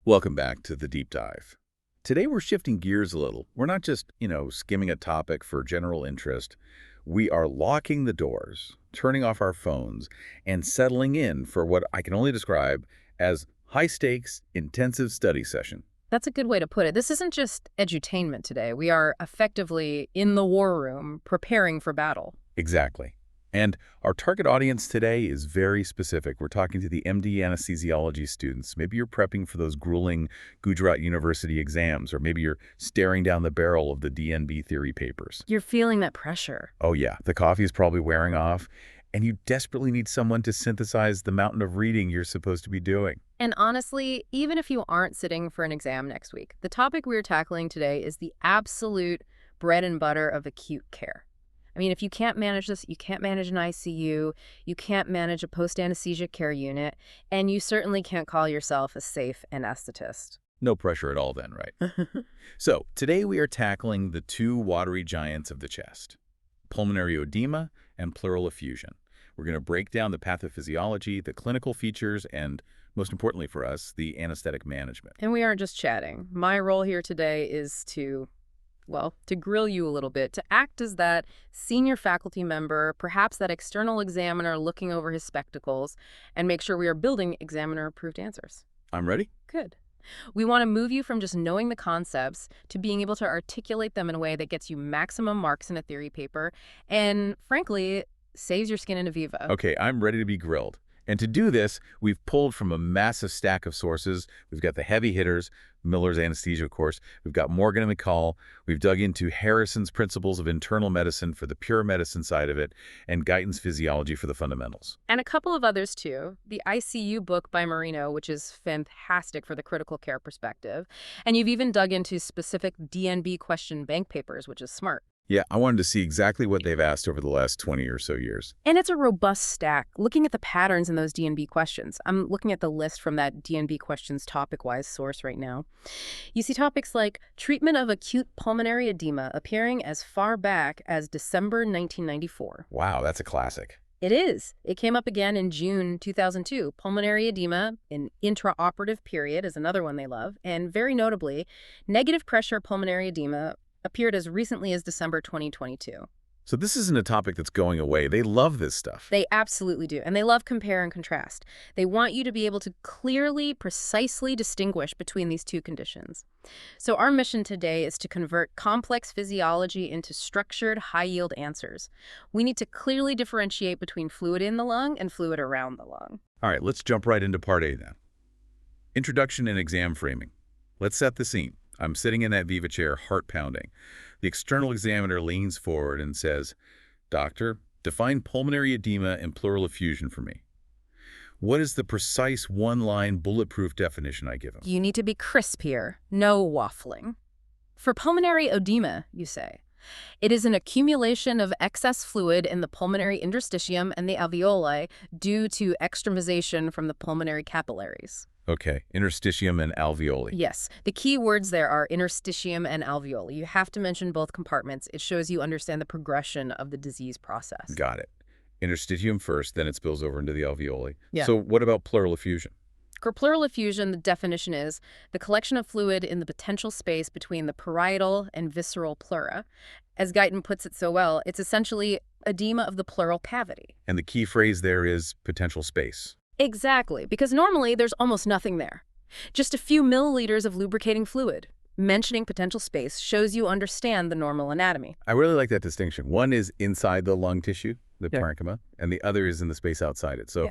Welcome back to the deep dive. Today we're shifting gears a little. We're not just, skimming a topic for general interest. We are locking the doors, turning off our phones, and settling in for what I can only describe as high-stakes, intensive study session. That's a good way to put it. This isn't just edutainment today. We are effectively in the war room, preparing for battle. Exactly. And our target audience today is very specific. We're talking to the MD anesthesiology students. Maybe you're prepping for those grueling Gujarat University exams, or maybe you're staring down the barrel of the DNB theory papers. You're feeling that pressure. Oh yeah, the coffee is probably wearing off, and you desperately need someone to synthesize the mountain of reading you're supposed to be doing. And honestly, even if you aren't sitting for an exam next week, the topic we're tackling today is the absolute bread and butter of acute care. I mean, if you can't manage this, you can't manage an ICU, you can't manage a post-anesthesia care unit, and you certainly can't call yourself a safe anesthetist. No pressure at all then, right? So, today we are tackling the two watery giants of the chest, pulmonary edema and pleural effusion. We're going to break down the pathophysiology, the clinical features, and most importantly for us, the anesthetic management. And we aren't just chatting. My role here today is to grill you a little bit, to act as that senior faculty member, perhaps that external examiner looking over his spectacles, and make sure we are building examiner-approved answers. I'm ready? Good. We want to move you from just knowing the concepts to being able to articulate them in a way that gets you maximum marks in a theory paper and, frankly, saves your skin in a viva. Okay, I'm ready to be grilled. And to do this, we've pulled from a massive stack of sources. We've got the heavy hitters, Miller's anesthesia, of course. We've got Morgan and McCall. We've dug into Harrison's principles of internal medicine for the pure medicine side of it, and Guyton's physiology for the fundamentals. And a couple of others, too. The ICU book by Marino, which is fantastic for the critical care perspective. And you've even dug into specific DNB question bank papers, which is smart. Yeah, I wanted to see exactly what they've asked over the last 20 or so years. And it's a robust stack. Looking at the patterns in those DNB questions, I'm looking at the list from that DNB questions topic-wise source right now. You see topics like treatment of acute pulmonary edema appearing as far back as December 1994. Wow, that's a classic. It is. It came up again in June 2002. Pulmonary edema in intraoperative period is another one they love. And very notably, negative pressure pulmonary edema appeared as recently as December 2022. So this isn't a topic that's going away. They love this stuff. They absolutely do. And they love compare and contrast. They want you to be able to clearly, precisely distinguish between these two conditions. So our mission today is to convert complex physiology into structured, high-yield answers. We need to clearly differentiate between fluid in the lung and fluid around the lung. All right, let's jump right into Part A then. Introduction and exam framing. Let's set the scene. I'm sitting in that Viva chair, heart pounding. The external examiner leans forward and says, "Doctor, define pulmonary edema and pleural effusion for me." What is the precise one-line bulletproof definition I give him? You need to be crisp here, no waffling. For pulmonary edema, you say, it is an accumulation of excess fluid in the pulmonary interstitium and the alveoli due to extravasation from the pulmonary capillaries. Okay, interstitium and alveoli. Yes. The key words there are interstitium and alveoli. You have to mention both compartments. It shows you understand the progression of the disease process. Got it. Interstitium first, then it spills over into the alveoli. Yeah. So what about pleural effusion? For pleural effusion, the definition is the collection of fluid in the potential space between the parietal and visceral pleura. As Guyton puts it so well, it's essentially edema of the pleural cavity. And the key phrase there is potential space. Exactly, because normally there's almost nothing there. Just a few milliliters of lubricating fluid. Mentioning potential space shows you understand the normal anatomy. I really like that distinction. One is inside the lung tissue, the parenchyma, and the other is in the space outside it. So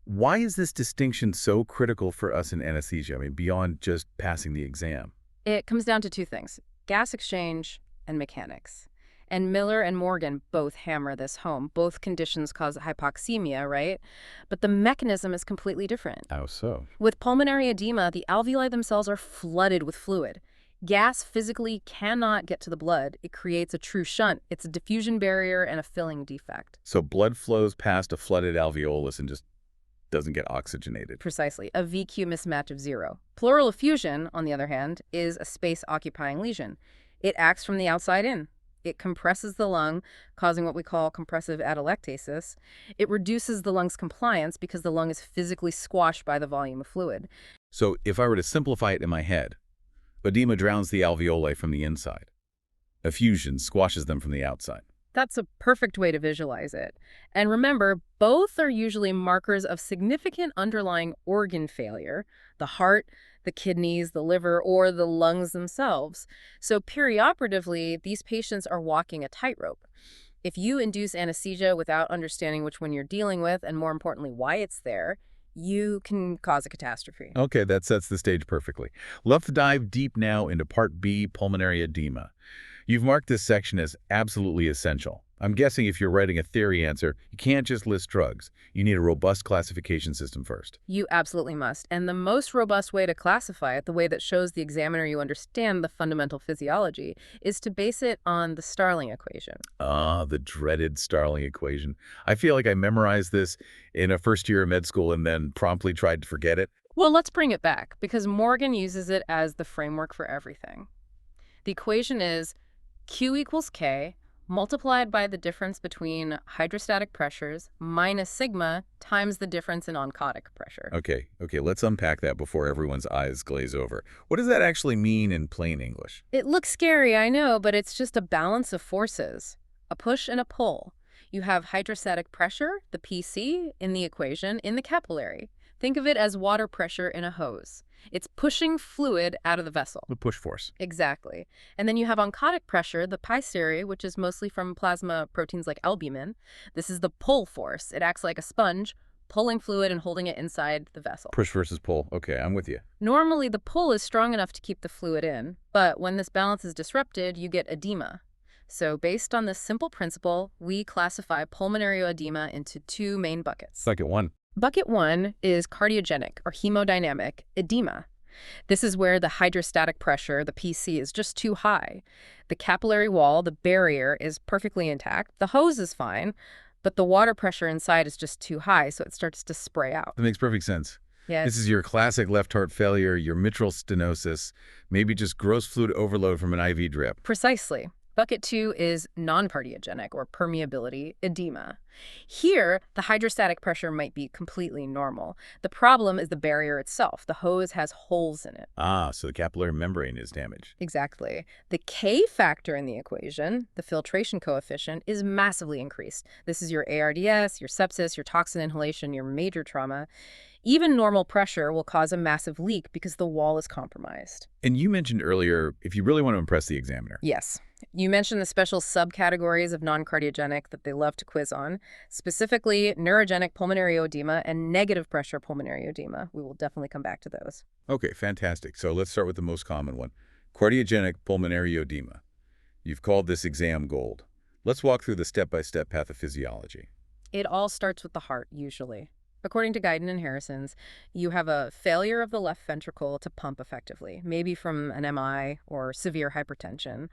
why is this distinction so critical for us in anesthesia? I mean, beyond just passing the exam. It comes down to two things, gas exchange and mechanics. And Miller and Morgan both hammer this home. Both conditions cause hypoxemia, right? But the mechanism is completely different. How so? With pulmonary edema, the alveoli themselves are flooded with fluid. Gas physically cannot get to the blood. It creates a true shunt. It's a diffusion barrier and a filling defect. So blood flows past a flooded alveolus and just doesn't get oxygenated. Precisely. A VQ mismatch of 0. Pleural effusion, on the other hand, is a space-occupying lesion. It acts from the outside in. It compresses the lung, causing what we call compressive atelectasis. It reduces the lung's compliance because the lung is physically squashed by the volume of fluid. So if I were to simplify it in my head, edema drowns the alveoli from the inside. Effusion squashes them from the outside. That's a perfect way to visualize it. And remember, both are usually markers of significant underlying organ failure, the heart, the kidneys, the liver, or the lungs themselves. So perioperatively, these patients are walking a tightrope. If you induce anesthesia without understanding which one you're dealing with, and more importantly, why it's there, you can cause a catastrophe. Okay, that sets the stage perfectly. Let's dive deep now into Part B, pulmonary edema. You've marked this section as absolutely essential. I'm guessing if you're writing a theory answer, you can't just list drugs. You need a robust classification system first. You absolutely must. And the most robust way to classify it, the way that shows the examiner you understand the fundamental physiology, is to base it on the Starling equation. Ah, the dreaded Starling equation. I feel like I memorized this in a first year of med school and then promptly tried to forget it. Well, let's bring it back, because Morgan uses it as the framework for everything. The equation is Q equals K multiplied by the difference between hydrostatic pressures minus sigma times the difference in oncotic pressure. Okay, let's unpack that before everyone's eyes glaze over. What does that actually mean in plain English? It looks scary, I know, but it's just a balance of forces, a push and a pull. You have hydrostatic pressure, the PC, in the equation, in the capillary. Think of it as water pressure in a hose. It's pushing fluid out of the vessel. The push force. Exactly. And then you have oncotic pressure, the picere, which is mostly from plasma proteins like albumin. This is the pull force. It acts like a sponge, pulling fluid and holding it inside the vessel. Push versus pull. Okay, I'm with you. Normally, the pull is strong enough to keep the fluid in, but when this balance is disrupted, you get edema. So based on this simple principle, we classify pulmonary edema into two main buckets. Bucket one. Bucket one is cardiogenic or hemodynamic edema. This is where the hydrostatic pressure, the PC, is just too high. The capillary wall, the barrier, is perfectly intact. The hose is fine, but the water pressure inside is just too high, so it starts to spray out. That makes perfect sense. Yes. This is your classic left heart failure, your mitral stenosis, maybe just gross fluid overload from an IV drip. Precisely. Bucket two is non-cardiogenic or permeability edema. Here, the hydrostatic pressure might be completely normal. The problem is the barrier itself. The hose has holes in it. Ah, so the capillary membrane is damaged. Exactly. The K factor in the equation, the filtration coefficient, is massively increased. This is your ARDS, your sepsis, your toxin inhalation, your major trauma. Even normal pressure will cause a massive leak because the wall is compromised. And you mentioned earlier, if you really want to impress the examiner. Yes. You mentioned the special subcategories of non-cardiogenic that they love to quiz on, specifically neurogenic pulmonary edema and negative pressure pulmonary edema. We will definitely come back to those. Okay, fantastic. So let's start with the most common one, cardiogenic pulmonary edema. You've called this exam gold. Let's walk through the step-by-step pathophysiology. It all starts with the heart, usually. According to Guyton and Harrison's, you have a failure of the left ventricle to pump effectively, maybe from an MI or severe hypertension.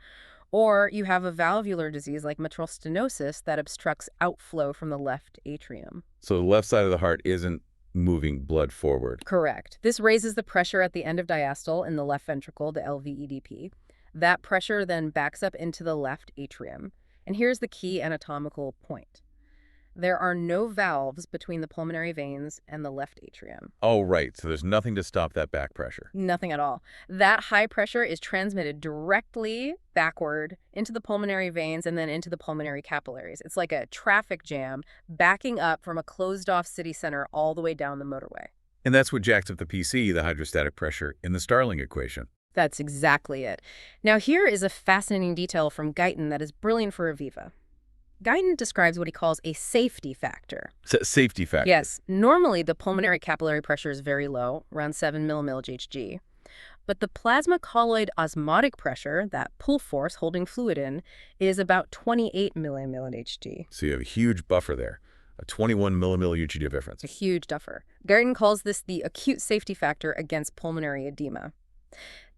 Or you have a valvular disease like mitral stenosis that obstructs outflow from the left atrium. So the left side of the heart isn't moving blood forward. Correct. This raises the pressure at the end of diastole in the left ventricle, the LVEDP. That pressure then backs up into the left atrium. And here's the key anatomical point. There are no valves between the pulmonary veins and the left atrium. Oh, right. So there's nothing to stop that back pressure. Nothing at all. That high pressure is transmitted directly backward into the pulmonary veins and then into the pulmonary capillaries. It's like a traffic jam backing up from a closed-off city center all the way down the motorway. And that's what jacks up the PC, the hydrostatic pressure, in the Starling equation. That's exactly it. Now here is a fascinating detail from Guyton that is brilliant for Aviva. Guyton describes what he calls a safety factor. Safety factor. Yes. Normally, the pulmonary capillary pressure is very low, around 7 mmHg. But the plasma colloid osmotic pressure, that pull force holding fluid in, is about 28 mmHg. So you have a huge buffer there, a 21 mmHg difference. A huge buffer. Guyton calls this the acute safety factor against pulmonary edema.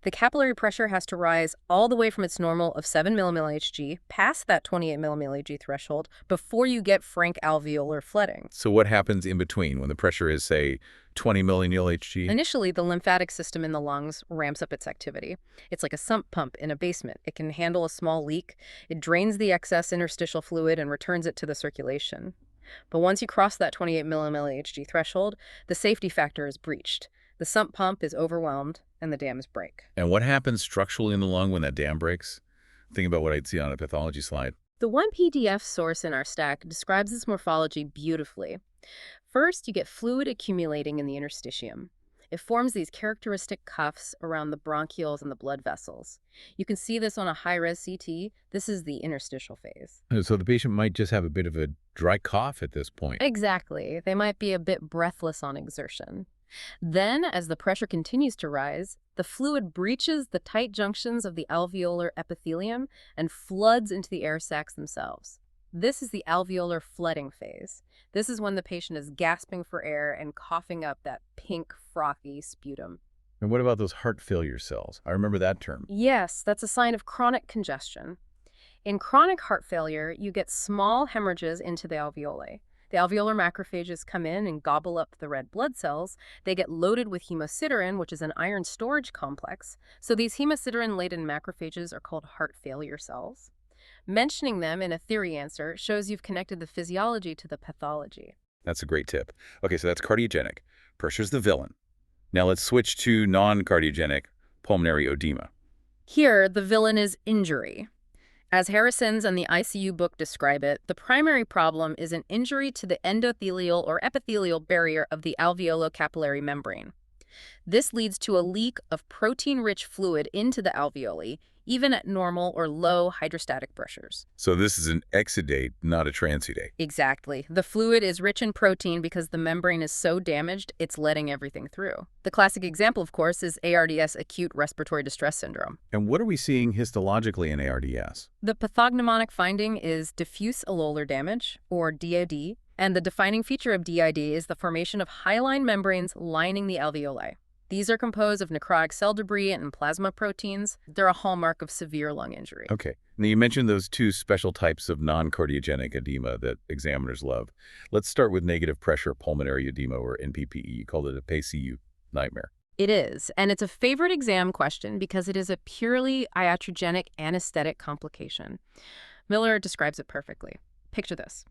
The capillary pressure has to rise all the way from its normal of 7 mmHg past that 28 mmHg threshold before you get frank alveolar flooding. So what happens in between when the pressure is, say, 20 mmHg? Initially, the lymphatic system in the lungs ramps up its activity. It's like a sump pump in a basement. It can handle a small leak. It drains the excess interstitial fluid and returns it to the circulation. But once you cross that 28 mmHg threshold, the safety factor is breached. The sump pump is overwhelmed, and the dams break. And what happens structurally in the lung when that dam breaks? Think about what I'd see on a pathology slide. The one PDF source in our stack describes this morphology beautifully. First, you get fluid accumulating in the interstitium. It forms these characteristic cuffs around the bronchioles and the blood vessels. You can see this on a high-res CT. This is the interstitial phase. So the patient might just have a bit of a dry cough at this point. Exactly. They might be a bit breathless on exertion. Then, as the pressure continues to rise, the fluid breaches the tight junctions of the alveolar epithelium and floods into the air sacs themselves. This is the alveolar flooding phase. This is when the patient is gasping for air and coughing up that pink, frothy sputum. And what about those heart failure cells? I remember that term. Yes, that's a sign of chronic congestion. In chronic heart failure, you get small hemorrhages into the alveoli. The alveolar macrophages come in and gobble up the red blood cells. They get loaded with hemosiderin, which is an iron storage complex. So these hemosiderin-laden macrophages are called heart failure cells. Mentioning them in a theory answer shows you've connected the physiology to the pathology. That's a great tip. Okay, so that's cardiogenic. Pressure's the villain. Now let's switch to non-cardiogenic pulmonary edema. Here, the villain is injury. As Harrison's and the ICU book describe it, the primary problem is an injury to the endothelial or epithelial barrier of the alveolo-capillary membrane. This leads to a leak of protein-rich fluid into the alveoli, even at normal or low hydrostatic pressures. So this is an exudate, not a transudate. Exactly. The fluid is rich in protein because the membrane is so damaged, it's letting everything through. The classic example, of course, is ARDS, acute respiratory distress syndrome. And what are we seeing histologically in ARDS? The pathognomonic finding is diffuse alveolar damage, or DOD, and the defining feature of DID is the formation of hyaline membranes lining the alveoli. These are composed of necrotic cell debris and plasma proteins. They're a hallmark of severe lung injury. Okay. Now you mentioned those two special types of non-cardiogenic edema that examiners love. Let's start with negative pressure pulmonary edema, or NPPE. You called it a PACU nightmare. It is, and it's a favorite exam question because it is a purely iatrogenic anesthetic complication. Miller describes it perfectly. Picture this.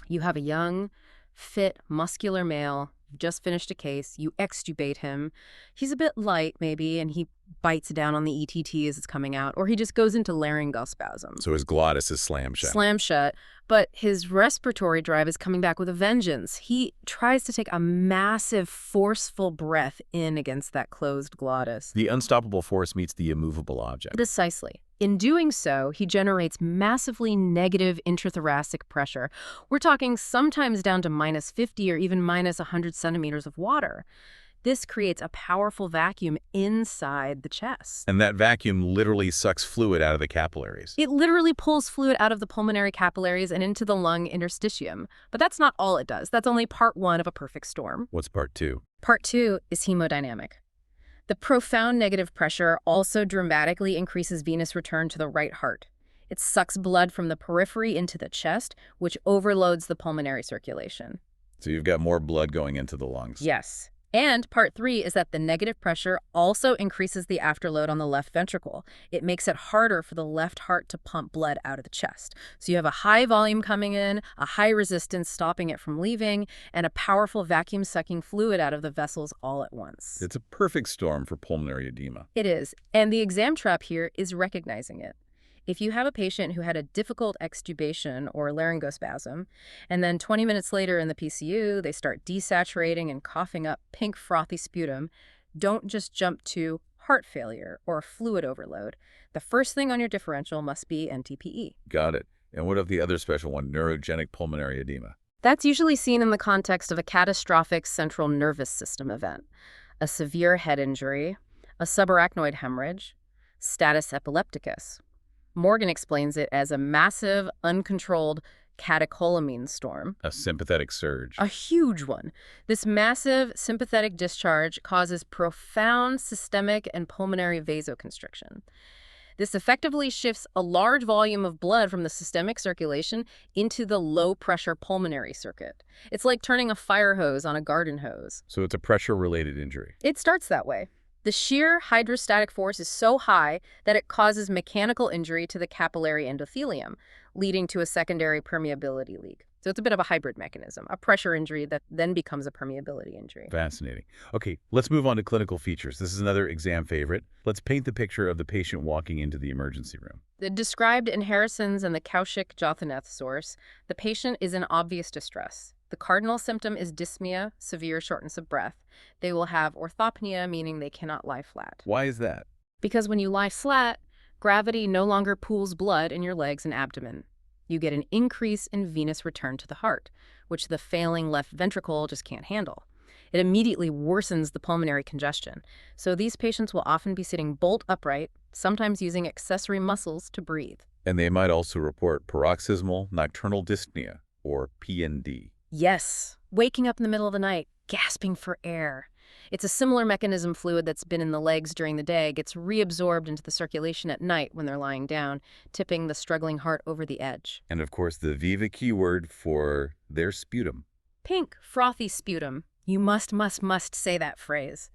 You have a young, fit, muscular male, just finished a case, you extubate him. He's a bit light, maybe, and he bites down on the ETT as it's coming out, or he just goes into laryngeal spasms. So his glottis is slammed shut. Slammed shut, but his respiratory drive is coming back with a vengeance. He tries to take a massive, forceful breath in against that closed glottis. The unstoppable force meets the immovable object. Precisely. In doing so, he generates massively negative intrathoracic pressure. We're talking sometimes down to minus 50 or even minus 100 centimeters of water. This creates a powerful vacuum inside the chest. And that vacuum literally sucks fluid out of the capillaries. It literally pulls fluid out of the pulmonary capillaries and into the lung interstitium. But that's not all it does. That's only part one of a perfect storm. What's part two? Part two is hemodynamic. The profound negative pressure also dramatically increases venous return to the right heart. It sucks blood from the periphery into the chest, which overloads the pulmonary circulation. So you've got more blood going into the lungs. Yes. And part three is that the negative pressure also increases the afterload on the left ventricle. It makes it harder for the left heart to pump blood out of the chest. So you have a high volume coming in, a high resistance stopping it from leaving, and a powerful vacuum sucking fluid out of the vessels all at once. It's a perfect storm for pulmonary edema. It is. And the exam trap here is recognizing it. If you have a patient who had a difficult extubation or laryngospasm, and then 20 minutes later in the PCU, they start desaturating and coughing up pink frothy sputum, don't just jump to heart failure or fluid overload. The first thing on your differential must be NTPE. Got it. And what of the other special one, neurogenic pulmonary edema? That's usually seen in the context of a catastrophic central nervous system event, a severe head injury, a subarachnoid hemorrhage, status epilepticus. Morgan explains it as a massive, uncontrolled catecholamine storm. A sympathetic surge. A huge one. This massive sympathetic discharge causes profound systemic and pulmonary vasoconstriction. This effectively shifts a large volume of blood from the systemic circulation into the low-pressure pulmonary circuit. It's like turning a fire hose on a garden hose. So it's a pressure-related injury. It starts that way. The sheer hydrostatic force is so high that it causes mechanical injury to the capillary endothelium, leading to a secondary permeability leak. So it's a bit of a hybrid mechanism, a pressure injury that then becomes a permeability injury. Fascinating. Okay, let's move on to clinical features. This is another exam favorite. Let's paint the picture of the patient walking into the emergency room. Described in Harrison's and the Kaushik-Jothaneth source, the patient is in obvious distress. The cardinal symptom is dyspnea, severe shortness of breath. They will have orthopnea, meaning they cannot lie flat. Why is that? Because when you lie flat, gravity no longer pools blood in your legs and abdomen. You get an increase in venous return to the heart, which the failing left ventricle just can't handle. It immediately worsens the pulmonary congestion, so these patients will often be sitting bolt upright, sometimes using accessory muscles to breathe. And they might also report paroxysmal nocturnal dyspnea, or PND. Yes, waking up in the middle of the night, gasping for air. It's a similar mechanism. Fluid that's been in the legs during the day gets reabsorbed into the circulation at night when they're lying down, tipping the struggling heart over the edge. And of course, the Viva keyword for their sputum. Pink, frothy sputum. You must say that phrase.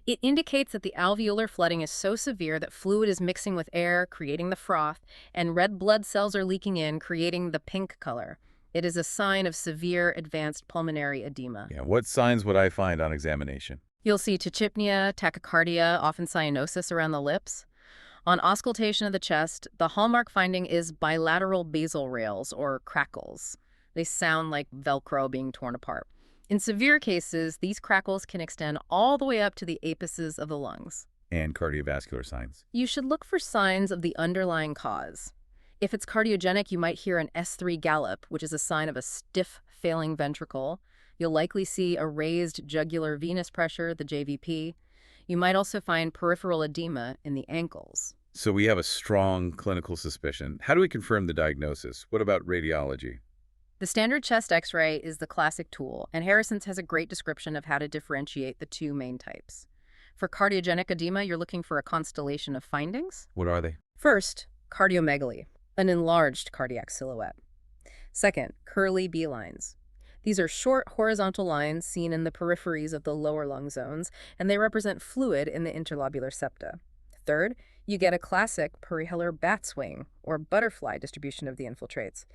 It indicates that the alveolar flooding is so severe that fluid is mixing with air, creating the froth, and red blood cells are leaking in, creating the pink color. It is a sign of severe advanced pulmonary edema. Yeah, what signs would I find on examination? You'll see tachypnea, tachycardia, often cyanosis around the lips. On auscultation of the chest, the hallmark finding is bilateral basal rales, or crackles. They sound like Velcro being torn apart. In severe cases, these crackles can extend all the way up to the apices of the lungs. And cardiovascular signs. You should look for signs of the underlying cause. If it's cardiogenic, you might hear an S3 gallop, which is a sign of a stiff, failing ventricle. You'll likely see a raised jugular venous pressure, the JVP. You might also find peripheral edema in the ankles. So we have a strong clinical suspicion. How do we confirm the diagnosis? What about radiology? The standard chest X-ray is the classic tool, and Harrison's has a great description of how to differentiate the two main types. For cardiogenic edema, you're looking for a constellation of findings. What are they? First, cardiomegaly, an enlarged cardiac silhouette. Second, curly B lines. These are short horizontal lines seen in the peripheries of the lower lung zones, and they represent fluid in the interlobular septa. Third, you get a classic perihellar bat swing, or butterfly distribution of the infiltrates.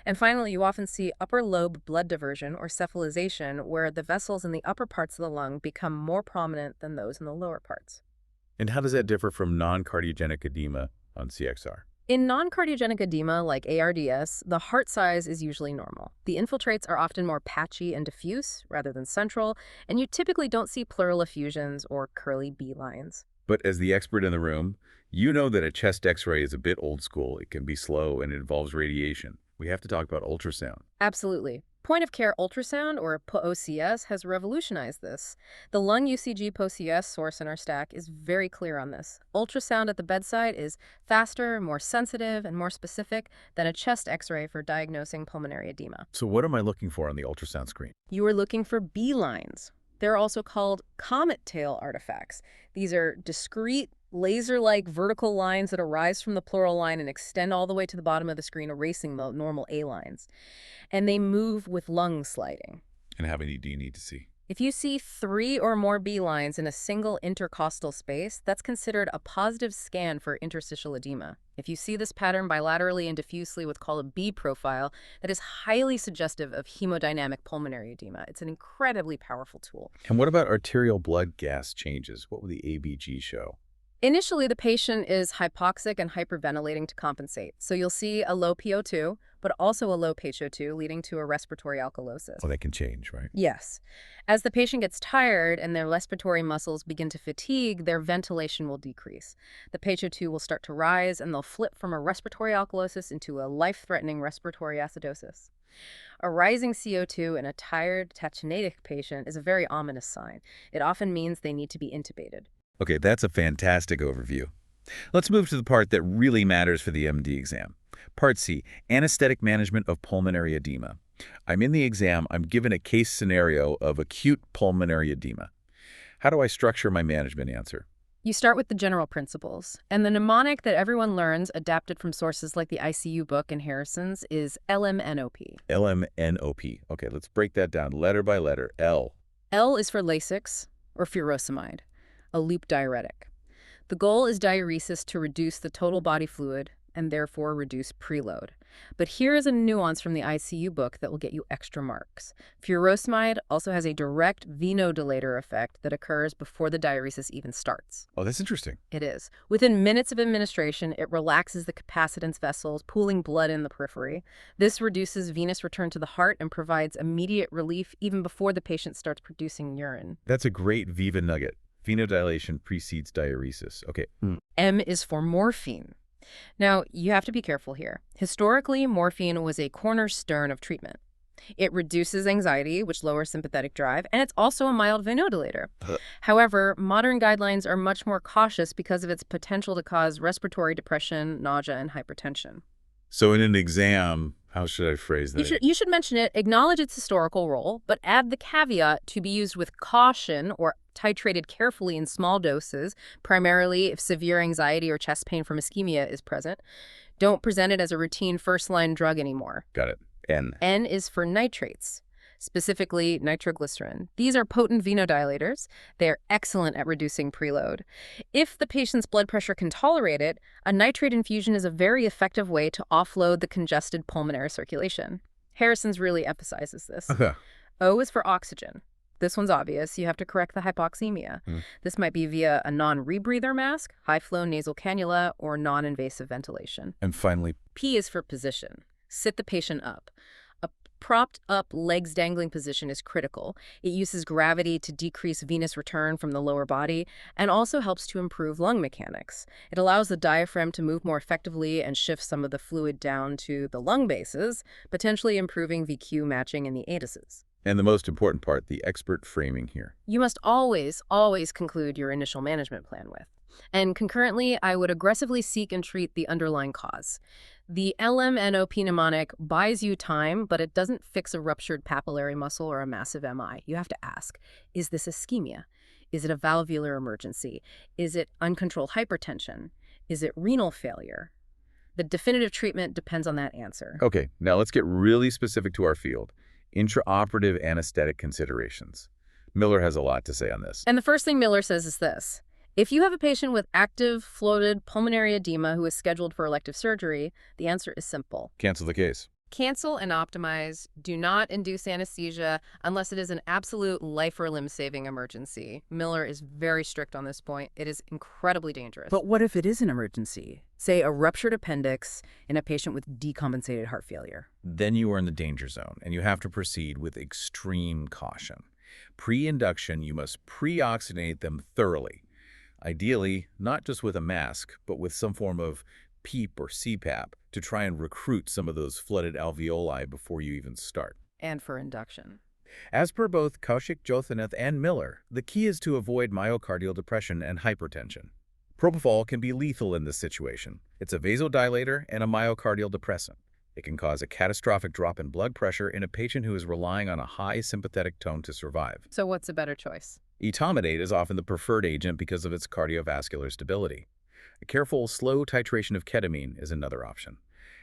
And finally, you often see upper lobe blood diversion, or cephalization, where the vessels in the upper parts of the lung become more prominent than those in the lower parts. And how does that differ from non-cardiogenic edema on CXR? In non-cardiogenic edema, like ARDS, the heart size is usually normal. The infiltrates are often more patchy and diffuse rather than central, and you typically don't see pleural effusions or curly B lines. But as the expert in the room, you know that a chest X-ray is a bit old school. It can be slow and it involves radiation. We have to talk about ultrasound. Absolutely. Point-of-care ultrasound, or POCS, has revolutionized this. The lung UCG POCS source in our stack is very clear on this. Ultrasound at the bedside is faster, more sensitive, and more specific than a chest X-ray for diagnosing pulmonary edema. So what am I looking for on the ultrasound screen? You are looking for B lines. They're also called comet tail artifacts. These are discrete, laser-like vertical lines that arise from the pleural line and extend all the way to the bottom of the screen, erasing the normal A lines. And they move with lung sliding. And how many do you need to see? If you see 3 or more B lines in a single intercostal space, that's considered a positive scan for interstitial edema. If you see this pattern bilaterally and diffusely, what's called a B profile, that is highly suggestive of hemodynamic pulmonary edema. It's an incredibly powerful tool. And what about arterial blood gas changes? What will the ABG show? Initially, the patient is hypoxic and hyperventilating to compensate. So you'll see a low PO2, but also a low PHO2, leading to a respiratory alkalosis. Oh, that can change, right? Yes. As the patient gets tired and their respiratory muscles begin to fatigue, their ventilation will decrease. The PHO2 will start to rise, and they'll flip from a respiratory alkalosis into a life-threatening respiratory acidosis. A rising CO2 in a tired, tachypneic patient is a very ominous sign. It often means they need to be intubated. Okay, that's a fantastic overview. Let's move to the part that really matters for the MD exam. Part C, anesthetic management of pulmonary edema. I'm in the exam, I'm given a case scenario of acute pulmonary edema. How do I structure my management answer? You start with the general principles, and the mnemonic that everyone learns, adapted from sources like the ICU book and Harrison's, is LMNOP. LMNOP. Okay, let's break that down letter by letter. L. L is for Lasix, or furosemide, a loop diuretic. The goal is diuresis to reduce the total body fluid, and therefore reduce preload. But here is a nuance from the ICU book that will get you extra marks. Furosemide also has a direct venodilator effect that occurs before the diuresis even starts. Oh, that's interesting. It is. Within minutes of administration, it relaxes the capacitance vessels, pooling blood in the periphery. This reduces venous return to the heart and provides immediate relief even before the patient starts producing urine. That's a great Viva nugget. Venodilation precedes diuresis. Okay. M is for morphine. Now, you have to be careful here. Historically, morphine was a cornerstone of treatment. It reduces anxiety, which lowers sympathetic drive, and it's also a mild venodilator. However, modern guidelines are much more cautious because of its potential to cause respiratory depression, nausea, and hypertension. So in an exam, how should I phrase that? You should mention it, acknowledge its historical role, but add the caveat to be used with caution or titrated carefully in small doses, primarily if severe anxiety or chest pain from ischemia is present. Don't present it as a routine first-line drug anymore. Got it. N. N is for nitrates, specifically nitroglycerin. These are potent venodilators. They are excellent at reducing preload. If the patient's blood pressure can tolerate it, a nitrate infusion is a very effective way to offload the congested pulmonary circulation. Harrison's really emphasizes this. O is for oxygen. This one's obvious. You have to correct the hypoxemia. This might be via a non-rebreather mask, high-flow nasal cannula, or non-invasive ventilation. And finally, P is for position. Sit the patient up. A propped up, legs dangling position is critical. It uses gravity to decrease venous return from the lower body and also helps to improve lung mechanics. It allows the diaphragm to move more effectively and shift some of the fluid down to the lung bases, potentially improving VQ matching in the ARDSes. and the most important part, the expert framing here. You must always, always conclude your initial management plan with. And concurrently, I would aggressively seek and treat the underlying cause. The LMNOP mnemonic buys you time, but it doesn't fix a ruptured papillary muscle or a massive MI. You have to ask, is this ischemia? Is it a valvular emergency? Is it uncontrolled hypertension? Is it renal failure? The definitive treatment depends on that answer. Okay, now let's get really specific to our field. Intraoperative anesthetic considerations. Miller has a lot to say on this. And the first thing Miller says is this. If you have a patient with active floated pulmonary edema who is scheduled for elective surgery, the answer is simple. Cancel the case. Cancel and optimize. Do not induce anesthesia unless it is an absolute life or limb-saving emergency. Miller is very strict on this point. It is incredibly dangerous. But what if it is an emergency? Say a ruptured appendix in a patient with decompensated heart failure. Then you are in the danger zone, and you have to proceed with extreme caution. Pre-induction, you must pre-oxygenate them thoroughly. Ideally, not just with a mask, but with some form of PEEP or CPAP to try and recruit some of those flooded alveoli before you even start. And for induction. As per both Kaushik, Jyothanath, and Miller, the key is to avoid myocardial depression and hypertension. Propofol can be lethal in this situation. It's a vasodilator and a myocardial depressant. It can cause a catastrophic drop in blood pressure in a patient who is relying on a high sympathetic tone to survive. So what's a better choice? Etomidate is often the preferred agent because of its cardiovascular stability. A careful, slow titration of ketamine is another option.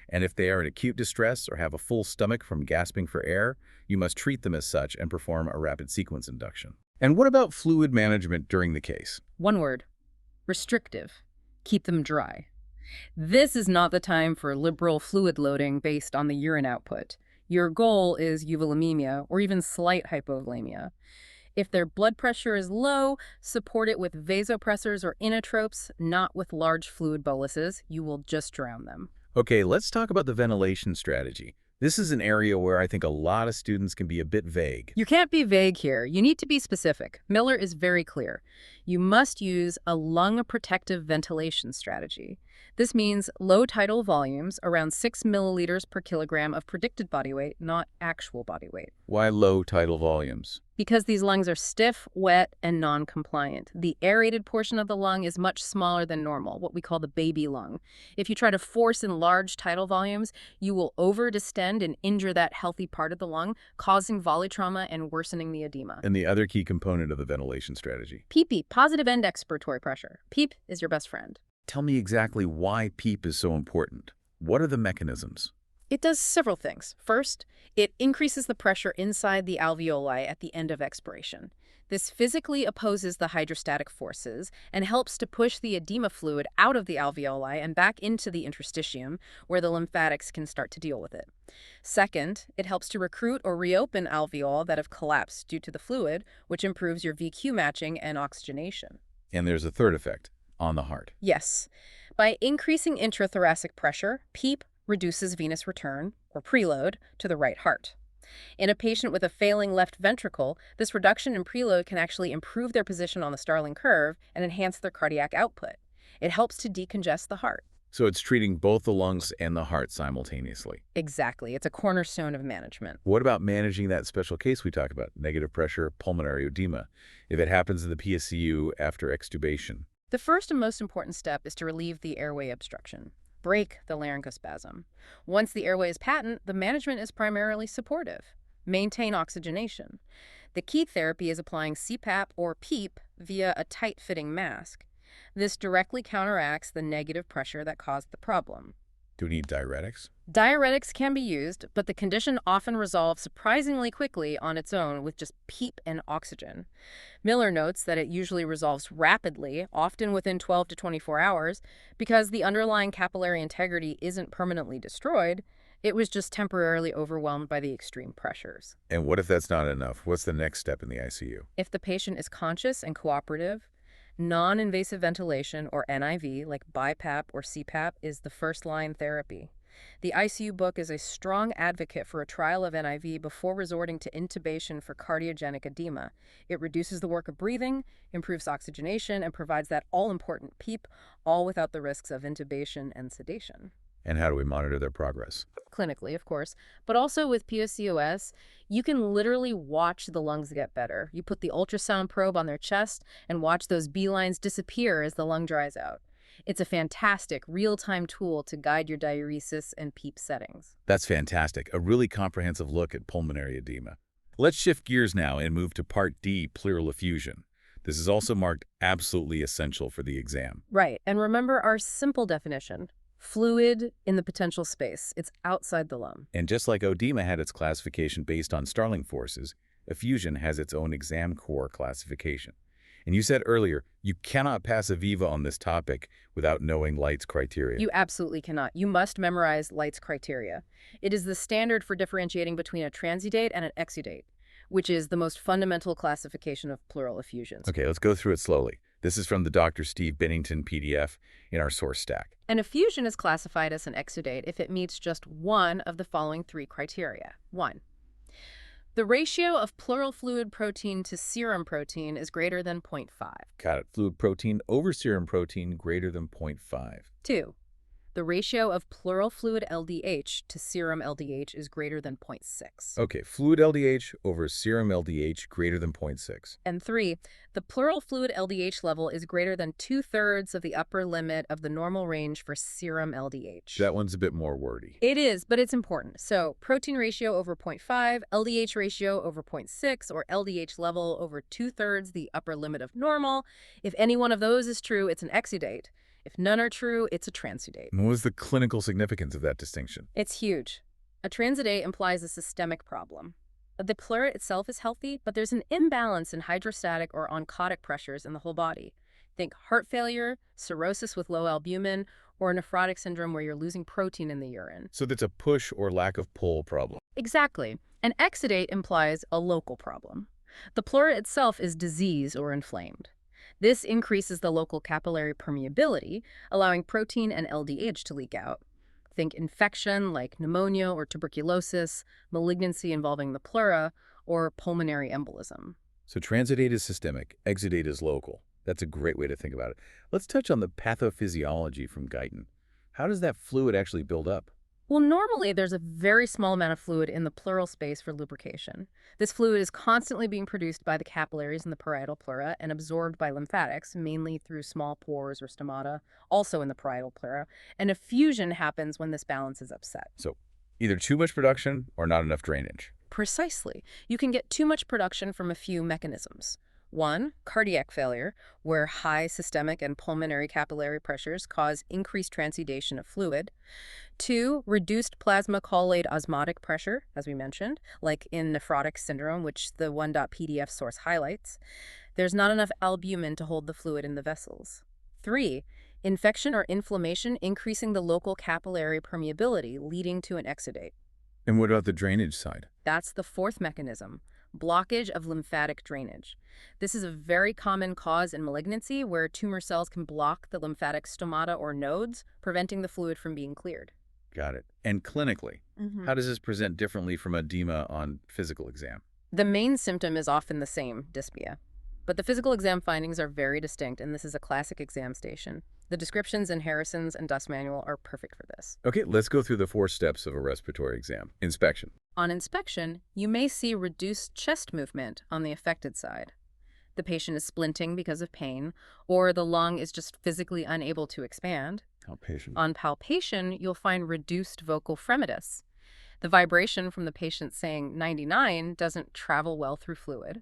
And if they are in acute distress or have a full stomach from gasping for air, you must treat them as such and perform a rapid sequence induction. And what about fluid management during the case? One word. Restrictive. Keep them dry. This is not the time for liberal fluid loading based on the urine output. Your goal is euvolemia or even slight hypovolemia. If their blood pressure is low, support it with vasopressors or inotropes, not with large fluid boluses. You will just drown them. Okay, let's talk about the ventilation strategy. This is an area where I think a lot of students can be a bit vague. You can't be vague here. You need to be specific. Miller is very clear. You must use a lung protective ventilation strategy. This means low tidal volumes, around 6 milliliters per kilogram of predicted body weight, not actual body weight. Why low tidal volumes? Because these lungs are stiff, wet, and non-compliant. The aerated portion of the lung is much smaller than normal, what we call the baby lung. If you try to force in large tidal volumes, you will overdistend and injure that healthy part of the lung, causing volley trauma and worsening the edema. And the other key component of the ventilation strategy. PEEP, positive end expiratory pressure. PEEP is your best friend. Tell me exactly why PEEP is so important. What are the mechanisms? It does several things. First, it increases the pressure inside the alveoli at the end of expiration. This physically opposes the hydrostatic forces and helps to push the edema fluid out of the alveoli and back into the interstitium, where the lymphatics can start to deal with it. Second, it helps to recruit or reopen alveoli that have collapsed due to the fluid, which improves your VQ matching and oxygenation. And there's a third effect, on the heart. Yes. By increasing intrathoracic pressure, PEEP reduces venous return, or preload, to the right heart. In a patient with a failing left ventricle, this reduction in preload can actually improve their position on the Starling curve and enhance their cardiac output. It helps to decongest the heart. So it's treating both the lungs and the heart simultaneously. Exactly. It's a cornerstone of management. What about managing that special case we talked about, negative pressure, pulmonary edema, if it happens in the PSCU after extubation? The first and most important step is to relieve the airway obstruction. Break the laryngospasm. Once the airway is patent, the management is primarily supportive. Maintain oxygenation. The key therapy is applying CPAP or PEEP via a tight-fitting mask. This directly counteracts the negative pressure that caused the problem. Do we need diuretics? Diuretics can be used, but the condition often resolves surprisingly quickly on its own with just PEEP and oxygen. Miller notes that it usually resolves rapidly, often within 12 to 24 hours, because the underlying capillary integrity isn't permanently destroyed. It was just temporarily overwhelmed by the extreme pressures. And what if that's not enough? What's the next step in the ICU? If the patient is conscious and cooperative, non-invasive ventilation, or NIV, like BiPAP or CPAP, is the first-line therapy. The ICU book is a strong advocate for a trial of NIV before resorting to intubation for cardiogenic edema. It reduces the work of breathing, improves oxygenation, and provides that all-important PEEP, all without the risks of intubation and sedation. And how do we monitor their progress? Clinically, of course, but also with PSCOS, you can literally watch the lungs get better. You put the ultrasound probe on their chest and watch those B lines disappear as the lung dries out. It's a fantastic real-time tool to guide your diuresis and PEEP settings. That's fantastic. A really comprehensive look at pulmonary edema. Let's shift gears now and move to Part D, pleural effusion. This is also marked absolutely essential for the exam. Right, and remember our simple definition. Fluid in the potential space. It's outside the lung. And just like edema had its classification based on Starling forces, effusion has its own exam core classification. And you said earlier, you cannot pass a Viva on this topic without knowing Light's criteria. You absolutely cannot. You must memorize Light's criteria. It is the standard for differentiating between a transudate and an exudate, which is the most fundamental classification of pleural effusions. Okay, let's go through it slowly. This is from the Dr. Steve Bennington PDF in our source stack. An effusion is classified as an exudate if it meets just one of the following three criteria. 1. The ratio of pleural fluid protein to serum protein is greater than 0.5. Got it. Fluid protein over serum protein greater than 0.5. 2. The ratio of pleural fluid LDH to serum LDH is greater than 0.6. Okay, fluid LDH over serum LDH greater than 0.6. And 3, the pleural fluid LDH level is greater than 2/3 of the upper limit of the normal range for serum LDH. That one's a bit more wordy. It is, but it's important. So protein ratio over 0.5, LDH ratio over 0.6, or LDH level over 2/3 the upper limit of normal. If any one of those is true, it's an exudate. If none are true, it's a transudate. And what is the clinical significance of that distinction? It's huge. A transudate implies a systemic problem. The pleura itself is healthy, but there's an imbalance in hydrostatic or oncotic pressures in the whole body. Think heart failure, cirrhosis with low albumin, or nephrotic syndrome where you're losing protein in the urine. So that's a push or lack of pull problem. Exactly. An exudate implies a local problem. The pleura itself is diseased or inflamed. This increases the local capillary permeability, allowing protein and LDH to leak out. Think infection like pneumonia or tuberculosis, malignancy involving the pleura, or pulmonary embolism. So transudate is systemic, exudate is local. That's a great way to think about it. Let's touch on the pathophysiology from Guyton. How does that fluid actually build up? Well, normally there's a very small amount of fluid in the pleural space for lubrication. This fluid is constantly being produced by the capillaries in the parietal pleura and absorbed by lymphatics, mainly through small pores or stomata, also in the parietal pleura, and effusion happens when this balance is upset. So either too much production or not enough drainage. Precisely. You can get too much production from a few mechanisms. One, cardiac failure, where high systemic and pulmonary capillary pressures cause increased transudation of fluid. Two, reduced plasma colloid osmotic pressure, as we mentioned, like in nephrotic syndrome, which the 1.pdf source highlights. There's not enough albumin to hold the fluid in the vessels. Three, infection or inflammation increasing the local capillary permeability, leading to an exudate. And what about the drainage side? That's the fourth mechanism, blockage of lymphatic drainage. This is a very common cause in malignancy where tumor cells can block the lymphatic stomata or nodes, preventing the fluid from being cleared. Got it. And clinically, how does this present differently from edema on physical exam? The main symptom is often the same, dyspnea. But the physical exam findings are very distinct, and this is a classic exam station. The descriptions in Harrison's and Dust Manual are perfect for this. Okay, let's go through the 4 steps of a respiratory exam. Inspection. On inspection, you may see reduced chest movement on the affected side. The patient is splinting because of pain, or the lung is just physically unable to expand. Palpation. On palpation, you'll find reduced vocal fremitus. The vibration from the patient saying 99 doesn't travel well through fluid.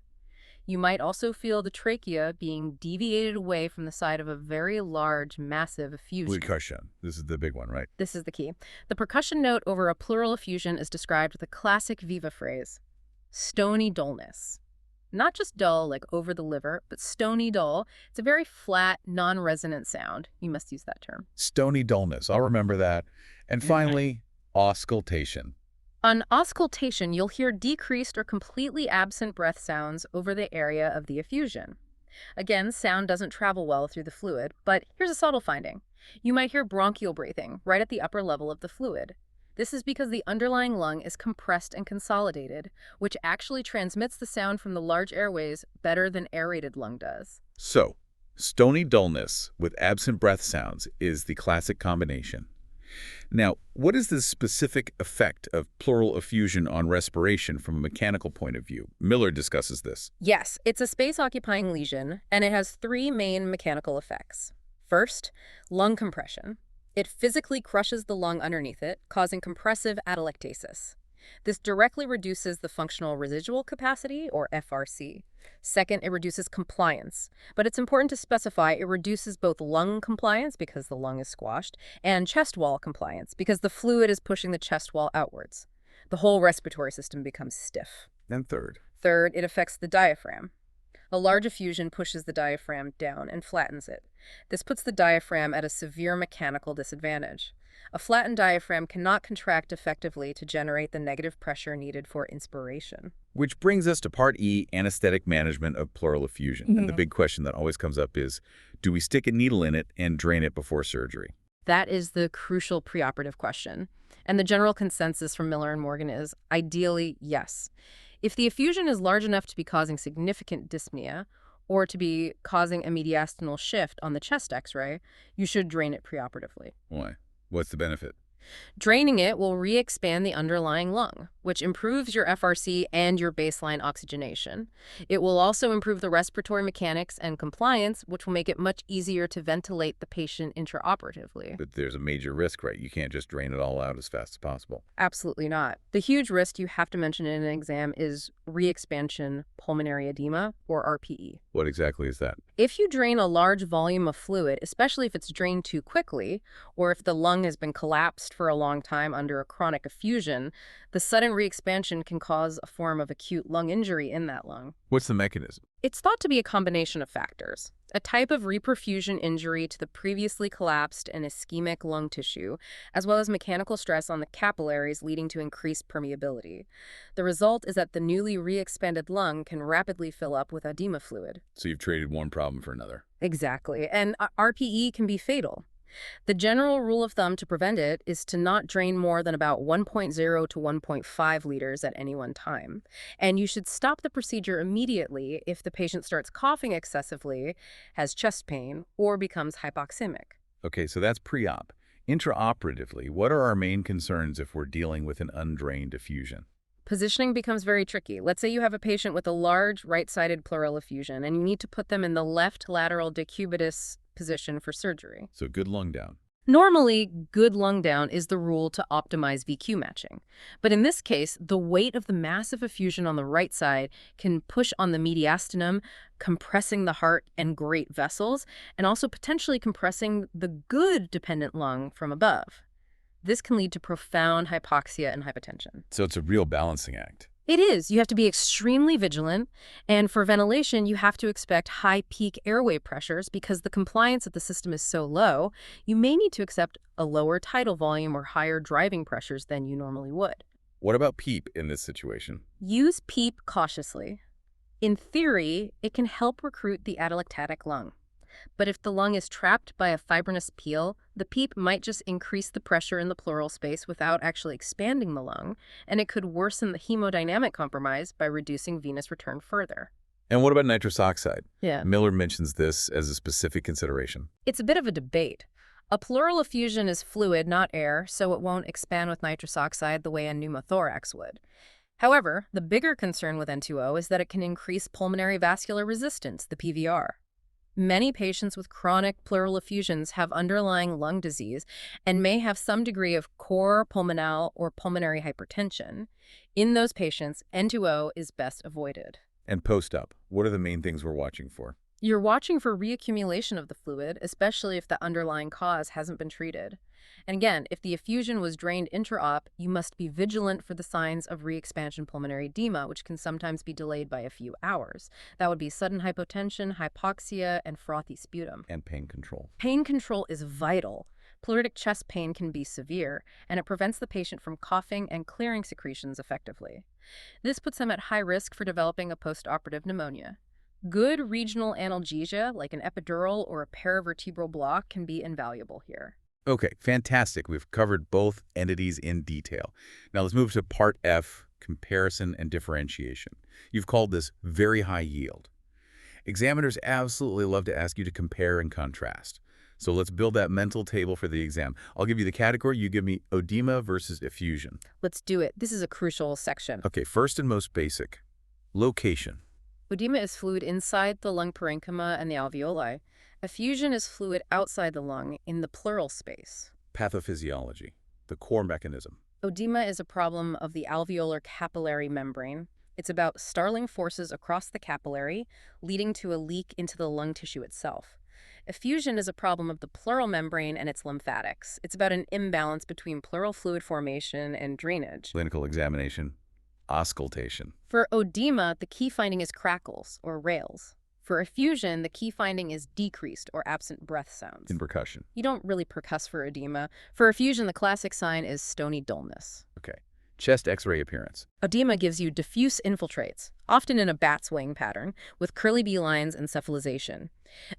You might also feel the trachea being deviated away from the side of a very large, massive effusion. Percussion. This is the big one, right? This is the key. The percussion note over a pleural effusion is described with a classic Viva phrase, stony dullness. Not just dull, like over the liver, but stony dull. It's a very flat, non-resonant sound. You must use that term. Stony dullness. I'll remember that. And finally, auscultation. On auscultation, you'll hear decreased or completely absent breath sounds over the area of the effusion. Again, sound doesn't travel well through the fluid, but here's a subtle finding. You might hear bronchial breathing right at the upper level of the fluid. This is because the underlying lung is compressed and consolidated, which actually transmits the sound from the large airways better than aerated lung does. So, stony dullness with absent breath sounds is the classic combination. Now, what is the specific effect of pleural effusion on respiration from a mechanical point of view? Miller discusses this. Yes, it's a space-occupying lesion, and it has 3 main mechanical effects. First, lung compression. It physically crushes the lung underneath it, causing compressive atelectasis. This directly reduces the functional residual capacity, or FRC. Second, it reduces compliance. But it's important to specify it reduces both lung compliance, because the lung is squashed, and chest wall compliance, because the fluid is pushing the chest wall outwards. The whole respiratory system becomes stiff. And third, it affects the diaphragm. A large effusion pushes the diaphragm down and flattens it. This puts the diaphragm at a severe mechanical disadvantage. A flattened diaphragm cannot contract effectively to generate the negative pressure needed for inspiration. which brings us to Part E, anesthetic management of pleural effusion. And the big question that always comes up is, do we stick a needle in it and drain it before surgery? That is the crucial preoperative question. And the general consensus from Miller and Morgan is, ideally, yes. If the effusion is large enough to be causing significant dyspnea, or to be causing a mediastinal shift on the chest x-ray, you should drain it preoperatively. Why? What's the benefit? Draining it will re-expand the underlying lung, which improves your FRC and your baseline oxygenation. It will also improve the respiratory mechanics and compliance, which will make it much easier to ventilate the patient intraoperatively. But there's a major risk, right? You can't just drain it all out as fast as possible. Absolutely not. The huge risk you have to mention in an exam is re-expansion pulmonary edema, or RPE. What exactly is that? If you drain a large volume of fluid, especially if it's drained too quickly, or if the lung has been collapsed for a long time under a chronic effusion, the sudden re-expansion can cause a form of acute lung injury in that lung. What's the mechanism? It's thought to be a combination of factors. A type of reperfusion injury to the previously collapsed and ischemic lung tissue, as well as mechanical stress on the capillaries leading to increased permeability. The result is that the newly re-expanded lung can rapidly fill up with edema fluid. So you've traded one problem for another. Exactly. And RPE can be fatal. The general rule of thumb to prevent it is to not drain more than about 1.0 to 1.5 liters at any one time. And you should stop the procedure immediately if the patient starts coughing excessively, has chest pain, or becomes hypoxemic. Okay, so that's pre-op. Intraoperatively, what are our main concerns if we're dealing with an undrained effusion? Positioning becomes very tricky. Let's say you have a patient with a large right-sided pleural effusion, and you need to put them in the left lateral decubitus position for surgery. So good lung down. Normally, good lung down is the rule to optimize VQ matching. But in this case, the weight of the massive effusion on the right side can push on the mediastinum, compressing the heart and great vessels, and also potentially compressing the good dependent lung from above. This can lead to profound hypoxia and hypotension. So it's a real balancing act. It is. You have to be extremely vigilant, and for ventilation, you have to expect high peak airway pressures because the compliance of the system is so low, you may need to accept a lower tidal volume or higher driving pressures than you normally would. What about PEEP in this situation? Use PEEP cautiously. In theory, it can help recruit the atelectatic lung. But if the lung is trapped by a fibrinous peel, the PEEP might just increase the pressure in the pleural space without actually expanding the lung, and it could worsen the hemodynamic compromise by reducing venous return further. And what about nitrous oxide? Yeah. Miller mentions this as a specific consideration. It's a bit of a debate. A pleural effusion is fluid, not air, so it won't expand with nitrous oxide the way a pneumothorax would. However, the bigger concern with N2O is that it can increase pulmonary vascular resistance, the PVR. Many patients with chronic pleural effusions have underlying lung disease and may have some degree of core pulmonale or pulmonary hypertension. In those patients, N2O is best avoided. And post-up, what are the main things we're watching for? You're watching for reaccumulation of the fluid, especially if the underlying cause hasn't been treated. And again, if the effusion was drained intra-op, you must be vigilant for the signs of re-expansion pulmonary edema, which can sometimes be delayed by a few hours. That would be sudden hypotension, hypoxia, and frothy sputum. And pain control. Pain control is vital. Pleuritic chest pain can be severe, and it prevents the patient from coughing and clearing secretions effectively. This puts them at high risk for developing a post-operative pneumonia. Good regional analgesia, like an epidural or a paravertebral block, can be invaluable here. Okay, fantastic. We've covered both entities in detail. Now let's move to Part F, comparison and differentiation. You've called this very high yield. Examiners absolutely love to ask you to compare and contrast. So let's build that mental table for the exam. I'll give you the category. You give me edema versus effusion. Let's do it. This is a crucial section. Okay, first and most basic, location. Edema is fluid inside the lung parenchyma and the alveoli. Effusion is fluid outside the lung in the pleural space. Pathophysiology, the core mechanism. Edema is a problem of the alveolar capillary membrane. It's about starling forces across the capillary, leading to a leak into the lung tissue itself. Effusion is a problem of the pleural membrane and its lymphatics. It's about an imbalance between pleural fluid formation and drainage. Clinical examination, auscultation. For edema, the key finding is crackles, or rales. For effusion, the key finding is decreased or absent breath sounds. In percussion. You don't really percuss for edema. For effusion, the classic sign is stony dullness. Okay. Chest X-ray appearance. Edema gives you diffuse infiltrates, often in a bat's wing pattern, with curly B lines and cephalization.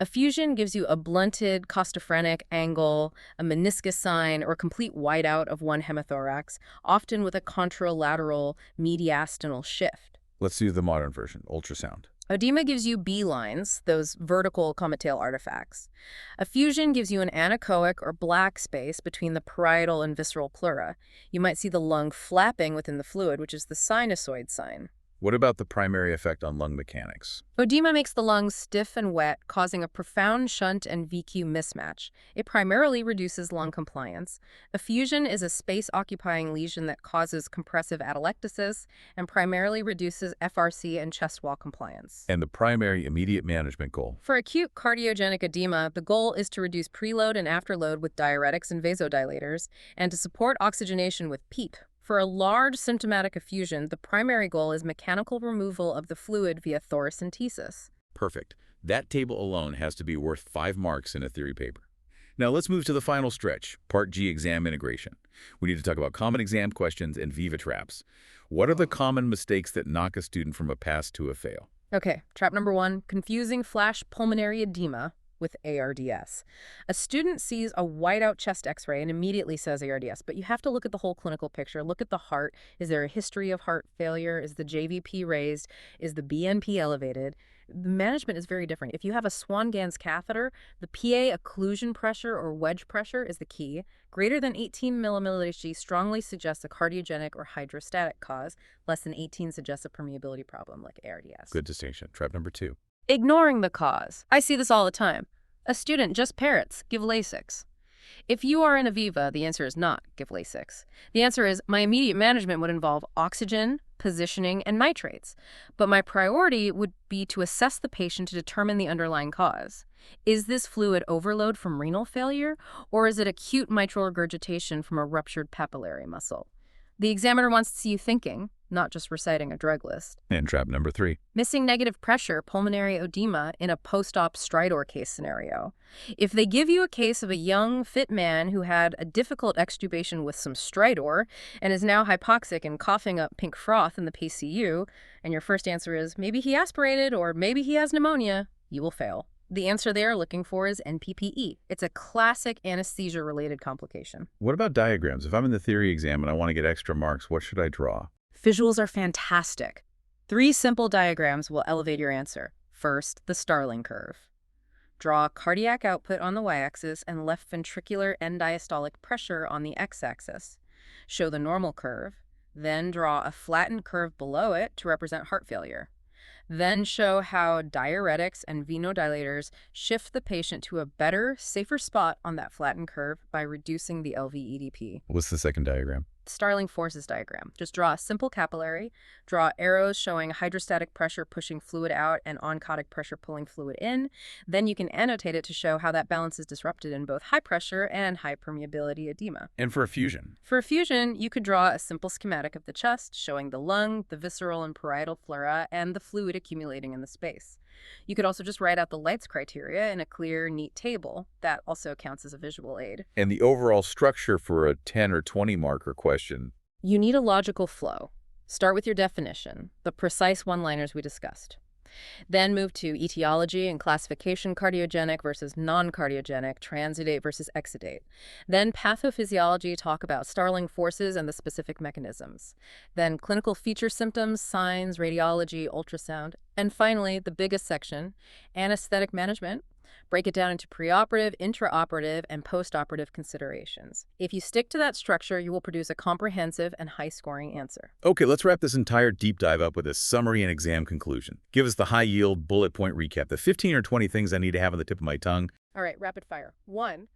Effusion gives you a blunted costophrenic angle, a meniscus sign, or complete whiteout of one hemithorax, often with a contralateral mediastinal shift. Let's do the modern version, ultrasound. Edema gives you B lines, those vertical comet tail artifacts. Effusion gives you an anechoic or black space between the parietal and visceral pleura. You might see the lung flapping within the fluid, which is the sinusoid sign. What about the primary effect on lung mechanics? Edema makes the lungs stiff and wet, causing a profound shunt and VQ mismatch. It primarily reduces lung compliance. Effusion is a space-occupying lesion that causes compressive atelectasis and primarily reduces FRC and chest wall compliance. And the primary immediate management goal? For acute cardiogenic edema, the goal is to reduce preload and afterload with diuretics and vasodilators, and to support oxygenation with PEEP. For a large symptomatic effusion, the primary goal is mechanical removal of the fluid via thoracentesis. Perfect. That table alone has to be worth 5 marks in a theory paper. Now let's move to the final stretch, Part G, exam integration. We need to talk about common exam questions and viva traps. What are the common mistakes that knock a student from a pass to a fail? Okay, trap number 1, confusing flash pulmonary edema with ARDS. A student sees a whiteout chest x-ray and immediately says ARDS, but you have to look at the whole clinical picture. Look at the heart. Is there a history of heart failure? Is the JVP raised? Is the BNP elevated? The management is very different. If you have a Swan-Ganz catheter, the PA occlusion pressure or wedge pressure is the key. Greater than 18 mmHg strongly suggests a cardiogenic or hydrostatic cause. Less than 18 suggests a permeability problem like ARDS. Good distinction. Trap number 2. Ignoring the cause. I see this all the time. A student just parrots, give Lasix. If you are in Aviva, the answer is not give Lasix. The answer is my immediate management would involve oxygen, positioning, and nitrates. But my priority would be to assess the patient to determine the underlying cause. Is this fluid overload from renal failure, or is it acute mitral regurgitation from a ruptured papillary muscle? The examiner wants to see you thinking, not just reciting a drug list. And trap number 3. Missing negative pressure, pulmonary edema in a post-op stridor case scenario. If they give you a case of a young, fit man who had a difficult extubation with some stridor and is now hypoxic and coughing up pink froth in the PCU, and your first answer is maybe he aspirated or maybe he has pneumonia, you will fail. The answer they are looking for is NPPE. It's a classic anesthesia-related complication. What about diagrams? If I'm in the theory exam and I want to get extra marks, what should I draw? Visuals are fantastic. 3 simple diagrams will elevate your answer. First, the Starling curve. Draw cardiac output on the y-axis and left ventricular end diastolic pressure on the x-axis. Show the normal curve. Then draw a flattened curve below it to represent heart failure. Then show how diuretics and venodilators shift the patient to a better, safer spot on that flattened curve by reducing the LV-EDP. What's the second diagram? Starling forces diagram. Just draw a simple capillary, draw arrows showing hydrostatic pressure pushing fluid out and oncotic pressure pulling fluid in. Then you can annotate it to show how that balance is disrupted in both high pressure and high permeability edema. And for effusion? For effusion, you could draw a simple schematic of the chest showing the lung, the visceral and parietal pleura, and the fluid accumulating in the space. You could also just write out the lights criteria in a clear, neat table. That also counts as a visual aid. And the overall structure for a 10 or 20 marker question? You need a logical flow. Start with your definition, the precise one-liners we discussed. Then move to etiology and classification, cardiogenic versus non-cardiogenic, transudate versus exudate. Then pathophysiology, talk about Starling forces and the specific mechanisms. Then clinical feature symptoms, signs, radiology, ultrasound. And finally, the biggest section, anesthetic management. Break it down into preoperative, intraoperative, and postoperative considerations. If you stick to that structure, you will produce a comprehensive and high-scoring answer. Okay, let's wrap this entire deep dive up with a summary and exam conclusion. Give us the high-yield bullet point recap, the 15 or 20 things I need to have on the tip of my tongue. All right, rapid fire. 1.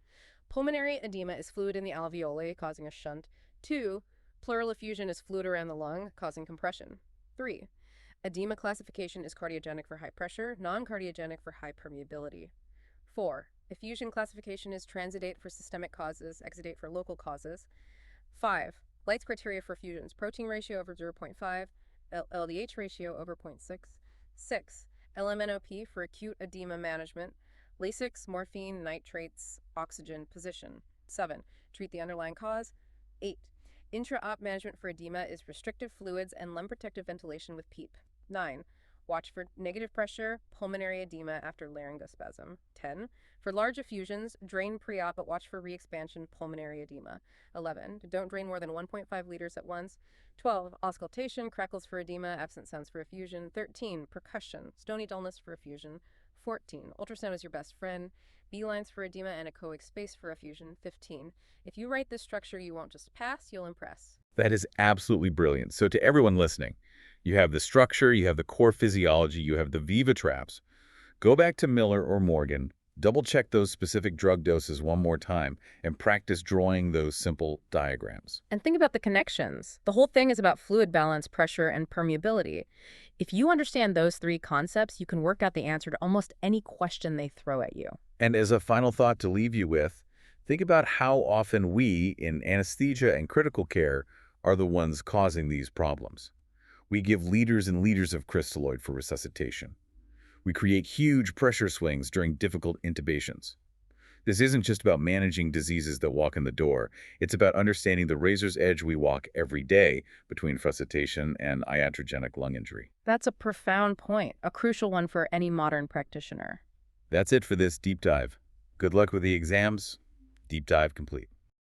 Pulmonary edema is fluid in the alveoli, causing a shunt. 2. Pleural effusion is fluid around the lung, causing compression. 3. Edema classification is cardiogenic for high pressure, non-cardiogenic for high permeability. 4. Effusion classification is transudate for systemic causes, exudate for local causes. 5. Lights criteria for effusions, protein ratio over 0.5, LDH ratio over 0.6. 6. LMNOP for acute edema management, Lasix, morphine, nitrates, oxygen, position. 7. Treat the underlying cause. 8. Intra-op management for edema is restrictive fluids and lung protective ventilation with PEEP. 9. Watch for negative pressure, pulmonary edema after laryngospasm. 10. For large effusions, drain pre-op but watch for re-expansion, pulmonary edema. 11. Don't drain more than 1.5 liters at once. 12. Auscultation, crackles for edema, absent sounds for effusion. 13. Percussion, stony dullness for effusion. 14. Ultrasound is your best friend. B-lines for edema and echoic space for effusion. 15. If you write this structure, you won't just pass, you'll impress. That is absolutely brilliant. So to everyone listening, you have the structure, you have the core physiology, you have the Viva traps. Go back to Miller or Morgan, double-check those specific drug doses one more time, and practice drawing those simple diagrams. And think about the connections. The whole thing is about fluid balance, pressure, and permeability. If you understand those 3 concepts, you can work out the answer to almost any question they throw at you. And as a final thought to leave you with, think about how often we, in anesthesia and critical care, are the ones causing these problems. We give liters and liters of crystalloid for resuscitation. We create huge pressure swings during difficult intubations. This isn't just about managing diseases that walk in the door. It's about understanding the razor's edge we walk every day between resuscitation and iatrogenic lung injury. That's a profound point, a crucial one for any modern practitioner. That's it for this deep dive. Good luck with the exams. Deep dive complete.